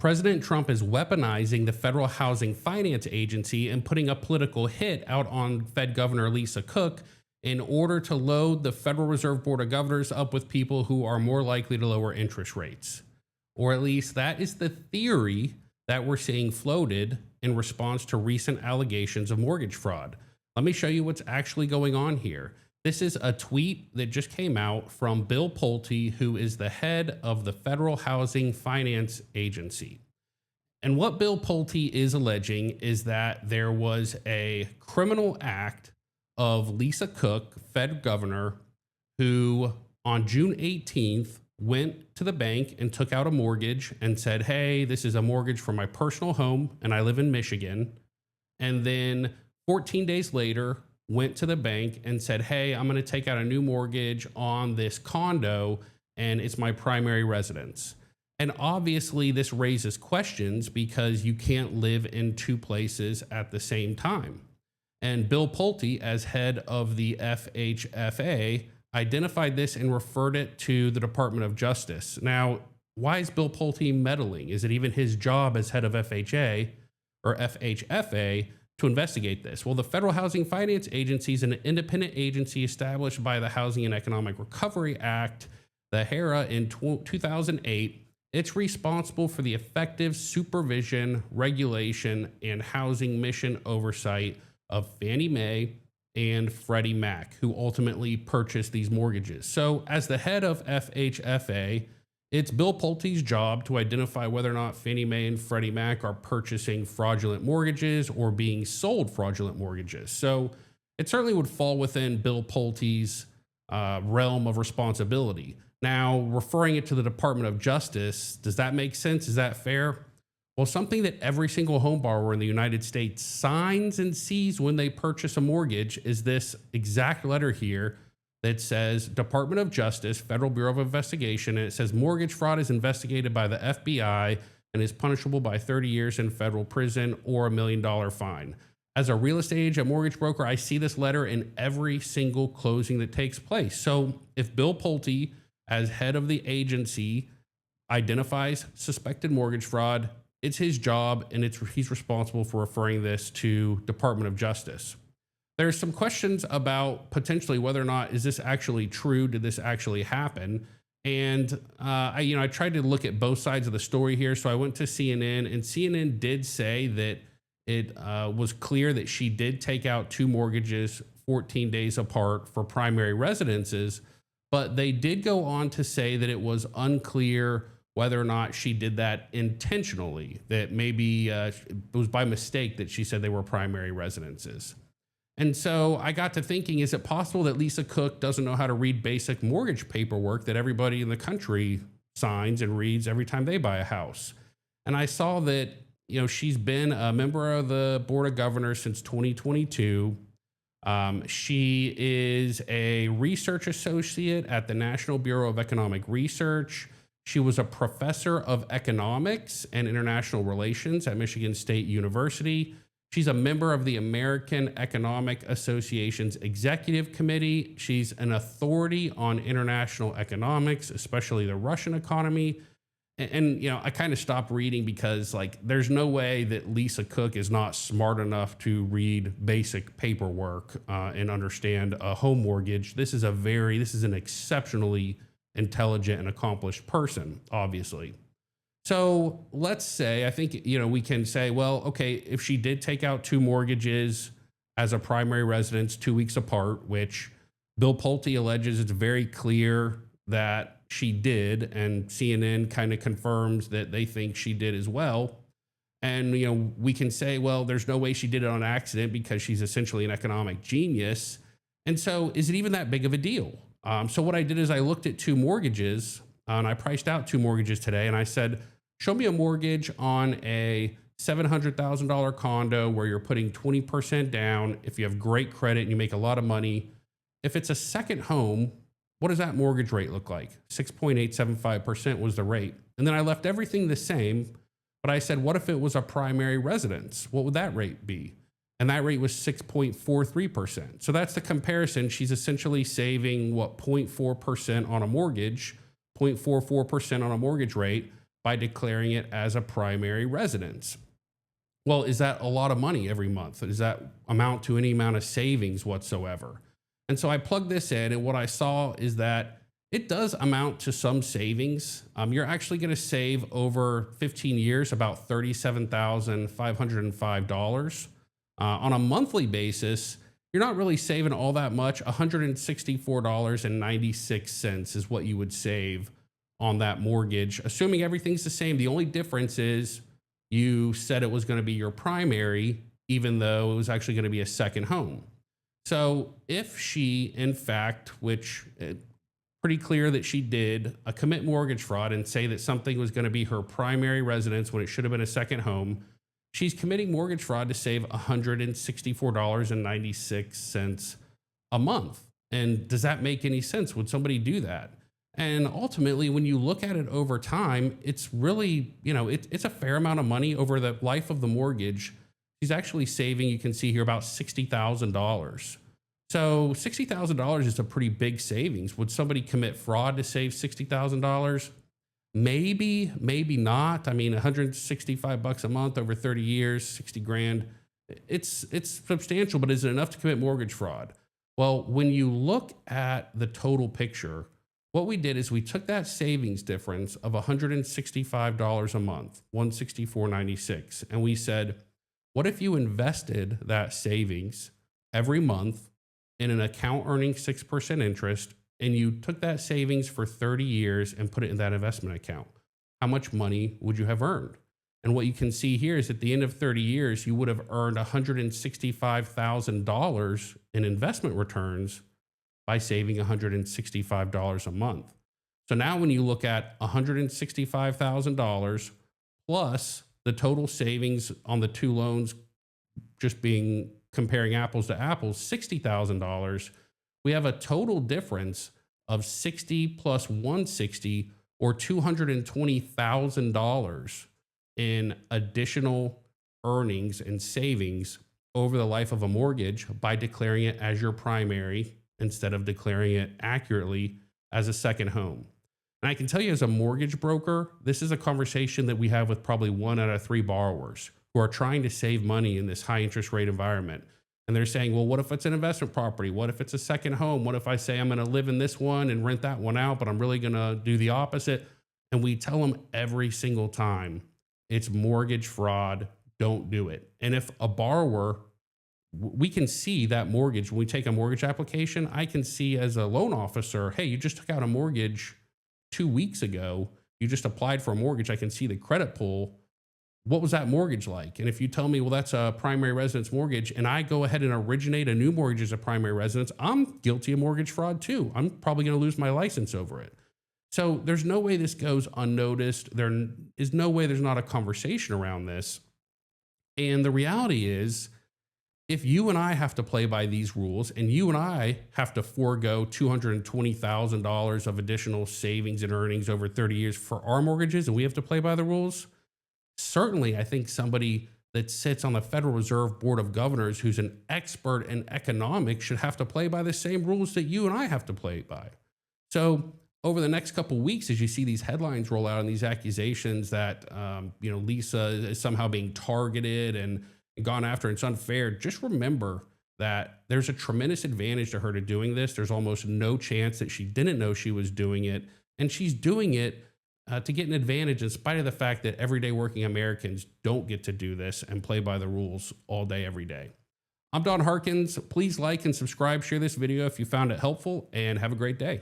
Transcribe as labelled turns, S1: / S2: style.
S1: President Trump is weaponizing the Federal Housing Finance Agency and putting a political hit out on Fed Governor Lisa Cook in order to load the Federal Reserve Board of Governors up with people who are more likely to lower interest rates. Or at least that is the theory that we're seeing floated in response to recent allegations of mortgage fraud. Let me show you what's actually going on here. This is a tweet that just came out from Bill Pulte, who is the head of the Federal Housing Finance Agency. And what Bill Pulte is alleging is that there was a criminal act of Lisa Cook, Fed governor, who on June 18th went to the bank and took out a mortgage and said, hey, this is a mortgage for my personal home and I live in Michigan. And then 14 days later, went to the bank and said, hey, I'm going to take out a new mortgage on this condo and it's my primary residence. And obviously this raises questions because you can't live in two places at the same time. And Bill Pulte, as head of the FHFA, identified this and referred it to the Department of Justice. Now, why is Bill Pulte meddling? Is it even his job as head of FHA or FHFA to investigate this? Well, the Federal Housing Finance Agency is an independent agency established by the Housing and Economic Recovery Act, the HERA, in 2008. It's responsible for the effective supervision, regulation, and housing mission oversight of Fannie Mae and Freddie Mac, who ultimately purchased these mortgages. So as the head of FHFA, it's Bill Pulte's job to identify whether or not Fannie Mae and Freddie Mac are purchasing fraudulent mortgages or being sold fraudulent mortgages. So it certainly would fall within Bill Pulte's realm of responsibility. Now, referring it to the Department of Justice, does that make sense? Is that fair? Well, something that every single home borrower in the United States signs and sees when they purchase a mortgage is this exact letter here that says Department of Justice, Federal Bureau of Investigation, and it says mortgage fraud is investigated by the FBI and is punishable by 30 years in federal prison or $1 million fine. As a real estate agent, mortgage broker, I see this letter in every single closing that takes place. So if Bill Pulte, as head of the agency, identifies suspected mortgage fraud, it's his job and he's responsible for referring this to Department of Justice. There's some questions about potentially whether or not is this actually true? Did this actually happen? And I tried to look at both sides of the story here. So I went to CNN, and CNN did say that it was clear that she did take out two mortgages 14 days apart for primary residences, but they did go on to say that it was unclear whether or not she did that intentionally, that maybe it was by mistake that she said they were primary residences. And so I got to thinking, is it possible that Lisa Cook doesn't know how to read basic mortgage paperwork that everybody in the country signs and reads every time they buy a house? And I saw that, she's been a member of the Board of Governors since 2022. She is a research associate at the National Bureau of Economic Research. She was a professor of economics and international relations at Michigan State University. She's a member of the American Economic Association's Executive Committee. She's an authority on international economics, especially the Russian economy. And I kind of stopped reading because there's no way that Lisa Cook is not smart enough to read basic paperwork and understand a home mortgage. This is an exceptionally intelligent and accomplished person, obviously. So let's say, I think, we can say, well, okay, if she did take out two mortgages as a primary residence 2 weeks apart, which Bill Pulte alleges it's very clear that she did, and CNN kind of confirms that they think she did as well. And, we can say, well, there's no way she did it on accident because she's essentially an economic genius. And so is it even that big of a deal? So what I did is I looked at two mortgages and I priced out two mortgages today, and I said, show me a mortgage on a $700,000 condo where you're putting 20% down if you have great credit and you make a lot of money. If it's a second home, what does that mortgage rate look like? 6.875% was the rate. And then I left everything the same, but I said, what if it was a primary residence? What would that rate be? And that rate was 6.43%. So that's the comparison. She's essentially saving 0.4% on a mortgage, 0.44% on a mortgage rate by declaring it as a primary residence. Well, is that a lot of money every month? Does that amount to any amount of savings whatsoever? And so I plugged this in, and what I saw is that it does amount to some savings. You're actually going to save over 15 years about $37,505. On a monthly basis, you're not really saving all that much. $164.96 is what you would save on that mortgage, assuming everything's the same. The only difference is you said it was going to be your primary, even though it was actually going to be a second home. So if she, in fact, which pretty clear that she did, commit mortgage fraud and say that something was going to be her primary residence when it should have been a second home, she's committing mortgage fraud to save $164.96 a month. And does that make any sense? Would somebody do that? And ultimately, when you look at it over time, it's really, it's a fair amount of money over the life of the mortgage. She's actually saving, you can see here, about $60,000. So $60,000 is a pretty big savings. Would somebody commit fraud to save $60,000? Maybe, maybe not. I mean, $165 a month over 30 years, 60 grand. It's substantial, but is it enough to commit mortgage fraud? Well, when you look at the total picture, what we did is we took that savings difference of $165 a month, $164.96, and we said, what if you invested that savings every month in an account earning 6% interest, and you took that savings for 30 years and put it in that investment account? How much money would you have earned? And what you can see here is at the end of 30 years, you would have earned $165,000 in investment returns by saving $165 a month. So now when you look at $165,000 plus the total savings on the two loans, just being comparing apples to apples, $60,000, we have a total difference of 60 plus 160, or $220,000 in additional earnings and savings over the life of a mortgage by declaring it as your primary instead of declaring it accurately as a second home. And I can tell you, as a mortgage broker, this is a conversation that we have with probably 1 out of 3 borrowers who are trying to save money in this high interest rate environment. And they're saying, well, what if it's an investment property? What if it's a second home? What if I say I'm going to live in this one and rent that one out, but I'm really going to do the opposite? And we tell them every single time, it's mortgage fraud. Don't do it. And if a borrower, we can see that mortgage, when we take a mortgage application, I can see as a loan officer, hey, you just took out a mortgage 2 weeks ago. You just applied for a mortgage. I can see the credit pull. What was that mortgage like? And if you tell me, well, that's a primary residence mortgage, and I go ahead and originate a new mortgage as a primary residence, I'm guilty of mortgage fraud too. I'm probably going to lose my license over it. So there's no way this goes unnoticed. There is no way there's not a conversation around this. And the reality is, if you and I have to play by these rules, and you and I have to forego $220,000 of additional savings and earnings over 30 years for our mortgages, and we have to play by the rules, certainly I think somebody that sits on the Federal Reserve Board of Governors who's an expert in economics should have to play by the same rules that you and I have to play by. So over the next couple of weeks, as you see these headlines roll out and these accusations that Lisa is somehow being targeted and gone after, it's unfair, just remember that there's a tremendous advantage to her to doing this. There's almost no chance that she didn't know she was doing it, and she's doing it to get an advantage in spite of the fact that everyday working Americans don't get to do this and play by the rules all day, every day. I'm Don Harkins. Please like and subscribe, share this video if you found it helpful, and have a great day.